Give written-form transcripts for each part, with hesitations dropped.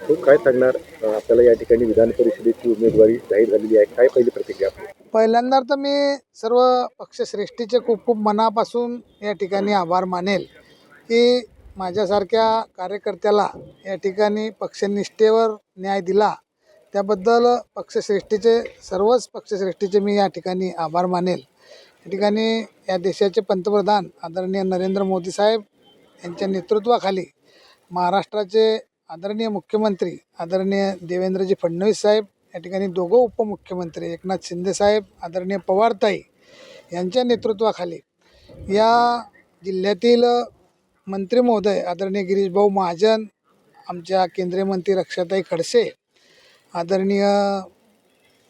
तो काय सांगणार आपल्याला या ठिकाणी विधान परिषदेची उमेदवारी जाहीर झालेली आहे, काय पहिली प्रतिक्रिया आपली? पहिल्यांदा तर मी सर्व पक्षश्रेष्ठीचे खूप खूप मनापासून या ठिकाणी आभार मानेल की माझ्यासारख्या कार्यकर्त्याला या ठिकाणी पक्षनिष्ठेवर न्याय दिला, त्याबद्दल पक्षश्रेष्ठीचे सर्वच पक्षश्रेष्ठीचे मी या ठिकाणी आभार मानेल। या ठिकाणी या देशाचे पंतप्रधान आदरणीय नरेंद्र मोदी साहेब यांच्या नेतृत्वाखाली महाराष्ट्राचे आदरणीय मुख्यमंत्री आदरणीय देवेंद्रजी फडणवीस साहेब, या ठिकाणी दोघं उपमुख्यमंत्री एकनाथ शिंदे साहेब, आदरणीय पवारताई यांच्या नेतृत्वाखाली या जिल्ह्यातील मंत्री महोदय आदरणीय गिरीशभाऊ महाजन, आमच्या केंद्रीय मंत्री रक्षाताई खडसे, आदरणीय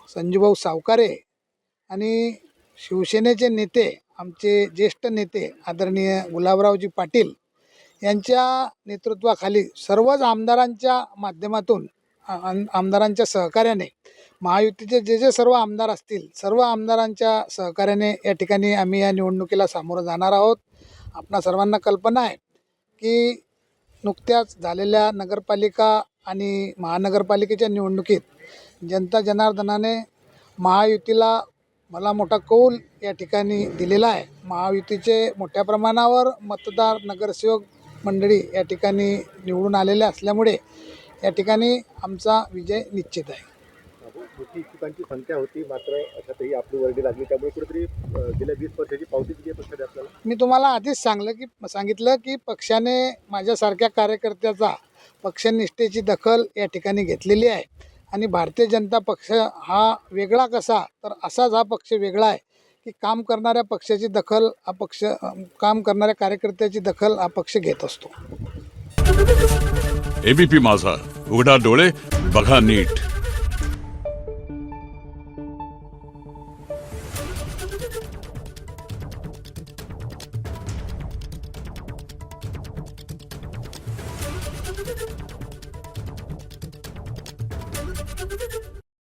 संजूभाऊ सावकारे आणि शिवसेनेचे नेते आमचे ज्येष्ठ नेते आदरणीय गुलाबरावजी पाटील यांच्या नेतृत्वाखाली सर्वच आमदारांच्या माध्यमातून आमदारांच्या सहकार्याने महायुतीचे जे सर्व आमदार असतील सर्व आमदारांच्या सहकार्याने या ठिकाणी आम्ही या निवडणुकीला सामोरं जाणार आहोत। आपणा सर्वांना कल्पना आहे की नुकत्याच झालेल्या नगरपालिका आणि महानगरपालिकेच्या निवडणुकीत जनता जनार्दनाने महायुतीला मला मोठा कौल या ठिकाणी दिलेला आहे। महायुतीचे मोठ्या प्रमाणावर मतदार नगरसेवक मंडळी या ठिकाणी निवडून आलेले असल्यामुळे या ठिकाणी आमचा विजय निश्चित आहे। मोठी इच्छुकांची संख्या होती, मात्र अशातही आपली वर्दी लागली, त्यामुळे कुठेतरी गेल्या 20 वर्षाची पावती दिली आहे पक्षाने आपल्याला। मी तुम्हाला आधीच सांगितलं की पक्षाने माझ्यासारख्या कार्यकर्त्याचा पक्षनिष्ठेची दखल या ठिकाणी घेतलेली आहे आणि भारतीय जनता पक्ष हा वेगळा कसा, तर असाच हा पक्ष वेगळा आहे की काम करणाऱ्या पक्षाची दखल हा पक्ष, काम करणाऱ्या कार्यकर्त्याची दखल हा पक्ष घेत असतो। एबीपी माझा, उघडा डोळे बघा नीट।